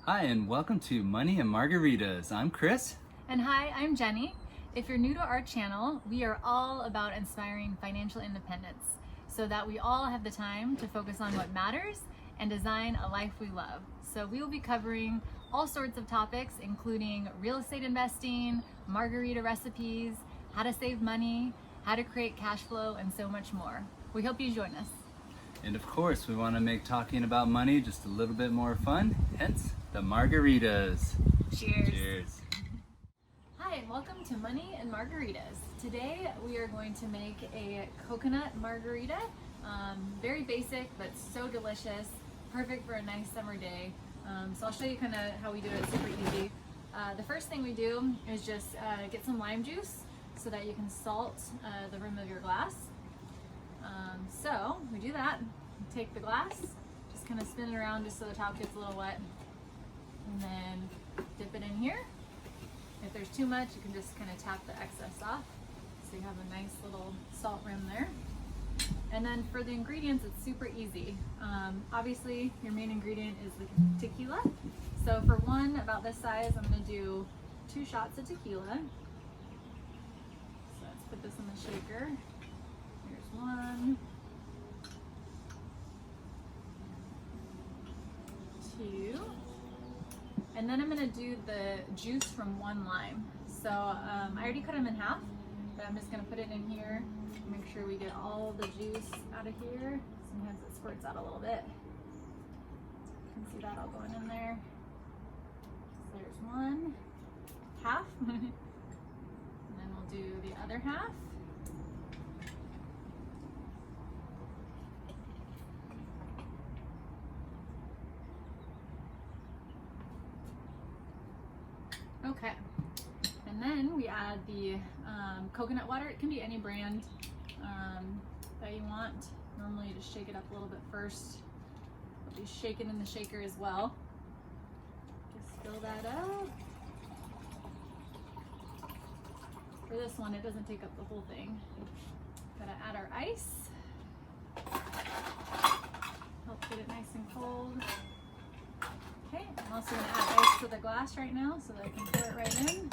Hi, and welcome to Money and Margaritas. I'm Chris. And hi, I'm Jenny. If you're new to our channel, we are all about inspiring financial independence so that we all have the time to focus on what matters and design a life we love. So we will be covering all sorts of topics, including real estate investing, margarita recipes, how to save money, how to create cash flow, and so much more. We hope you join us. And of course, we want to make talking about money just a little bit more fun, hence the margaritas. Cheers. Cheers. Hi, and welcome to Money and Margaritas. Today we are going to make a coconut margarita. Very basic, but so delicious. Perfect for a nice summer day. So I'll show you kind of how we do it. It's super easy. The first thing we do is just get some lime juice so that you can salt the rim of your glass. So we do that. Take the glass, just kind of spin it around just so the top gets a little wet, and then dip it in here. If there's too much, you can just kind of tap the excess off, so you have a nice little salt rim there. And then for the ingredients, it's super easy. Obviously, your main ingredient is the tequila. So for one about this size, I'm going to do 2 shots of tequila. So let's put this in the shaker. Here's 1, 2, and then I'm going to do the juice from 1 lime. So I already cut them in half, but I'm just going to put it in here. Make sure we get all the juice out of here. Sometimes it squirts out a little bit. You can see that all going in there. So there's 1 half, and then we'll do the other half. Okay, and then we add the coconut water. It can be any brand that you want. Normally you just shake it up a little bit first. It'll be shaken in the shaker as well. Just fill that up. For this one, it doesn't take up the whole thing. Gotta add our ice. Help get it nice and cold. Okay, I'm also going to add ice to the glass right now so that I can pour it right in.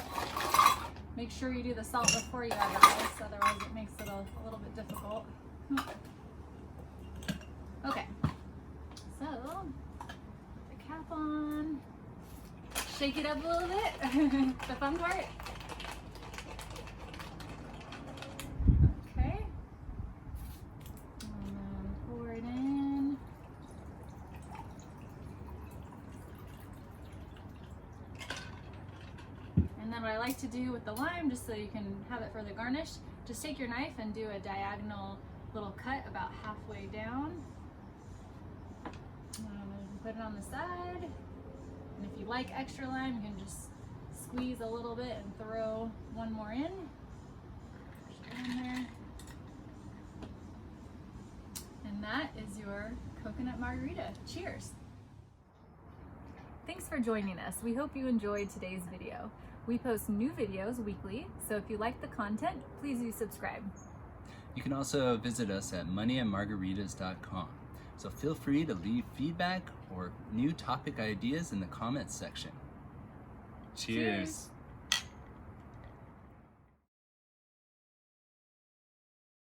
Make sure you do the salt before you add the ice, otherwise it makes it a little bit difficult. Okay, so put the cap on, shake it up a little bit, the fun part. Okay, and then pour it in. And then what I like to do with the lime, just so you can have it for the garnish, just take your knife and do a diagonal little cut about halfway down. And put it on the side. And if you like extra lime, you can just squeeze a little bit and throw 1 more in. Push it in there. And that is your coconut margarita. Cheers! Thanks for joining us. We hope you enjoyed today's video. We post new videos weekly, so if you like the content, please do subscribe. You can also visit us at moneyandmargaritas.com. So feel free to leave feedback or new topic ideas in the comments section. Cheers.